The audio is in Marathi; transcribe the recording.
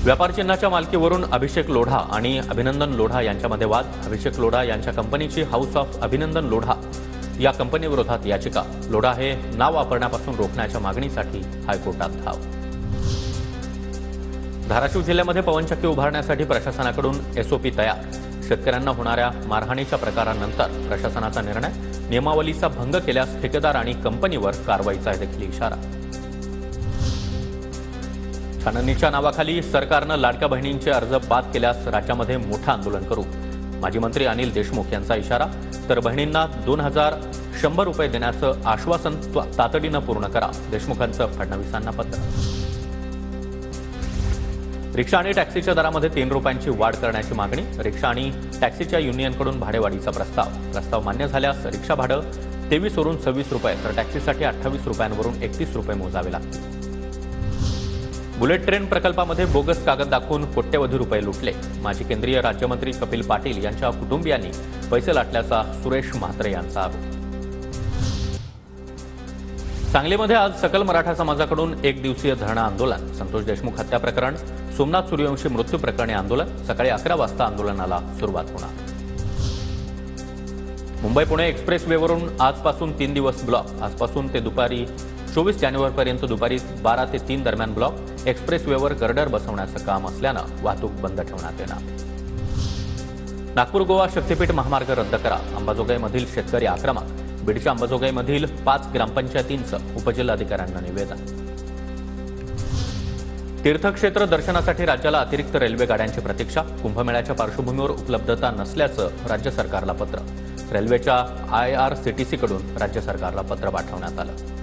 व्यापार चिन्हाच्या मालकीवरून अभिषेक लोढा आणि अभिनंदन लोढा यांच्यामध्ये वाद। अभिषेक लोढा यांच्या कंपनीची हाऊस ऑफ अभिनंदन लोढा या कंपनीविरोधात याचिका। लोढा हे नाव वापरण्यापासून रोखण्याच्या मागणीसाठी हायकोर्टात धाव। धाराशिव जिल्ह्यामध्ये पवनचक्की उभारण्यासाठी प्रशासनाकडून एसओपी तयार। शेतकऱ्यांना होणाऱ्या मारहाणीच्या प्रकारानंतर प्रशासनाचा निर्णय। नियमावलीचा भंग केल्यास ठेकेदार आणि कंपनीवर कारवाईचा देखील इशारा। छाननीच्या नावाखाली सरकारनं लाडक्या बहिणींचे अर्ज बाद केल्यास राज्यामध्ये मोठं आंदोलन करू। माजी मंत्री अनिल देशमुख यांचा इशारा। तर बहिणींना 2100 रुपये देण्याचं आश्वासन तातडीनं पूर्ण करा, देशमुखांचं फडणवीसांना पत्र। रिक्षा आणि टॅक्सीच्या दरामध्ये 3 रुपयांची वाढ करण्याची मागणी। रिक्षा आणि टॅक्सीच्या युनियनकडून भाडेवाढीचा प्रस्ताव मान्य झाल्यास रिक्षा भाडं 23 वरून 26 रुपये तर टॅक्सीसाठी 28 रुपयांवरून 31 रुपये मोजावे लागतील। बुलेट ट्रेन प्रकल्पामध्ये बोगस कागद दाखवून कोट्यवधी रुपये लुटले। माजी केंद्रीय राज्यमंत्री कपिल पाटील यांच्या कुटुंबियांनी पैसे लाटल्याचा सुरेश म्हात्रे यांचा आरोप। सांगलीमध्ये आज सकल मराठा समाजाकडून 1 दिवसीय धरणं आंदोलन। संतोष देशमुख हत्या प्रकरण, सोमनाथ सूर्यवंशी मृत्यू प्रकरणी आंदोलन। सकाळी 11 वाजता आंदोलनाला सुरुवात होणार। मुंबई पुणे एक्सप्रेसवेवरून आजपासून 3 दिवस ब्लॉक। आजपासून ते दुपारी 24 जानेवारीपर्यंत दुपारी 12 ते 3 दरम्यान ब्लॉक। एक्सप्रेसवेवर गर्डर बसवण्याचं काम असल्यानं वाहतूक बंद ठेवण्यात येणार। नागपूर गोवा शक्तीपीठ महामार्ग रद्द करा। अंबाजोगाईमधील शेतकरी आक्रमक। बीडच्या अंबाजोगाईमधील 5 ग्रामपंचायतींचं उपजिल्हाधिकाऱ्यांना निवेदन। तीर्थक्षेत्र दर्शनासाठी राज्याला अतिरिक्त रेल्वे गाड्यांची प्रतीक्षा। कुंभमेळ्याच्या पार्श्वभूमीवर उपलब्धता नसल्याचं राज्य सरकारला पत्र। रेल्वेच्या IRCTC कडून राज्य सरकारला पत्र पाठवण्यात आलं।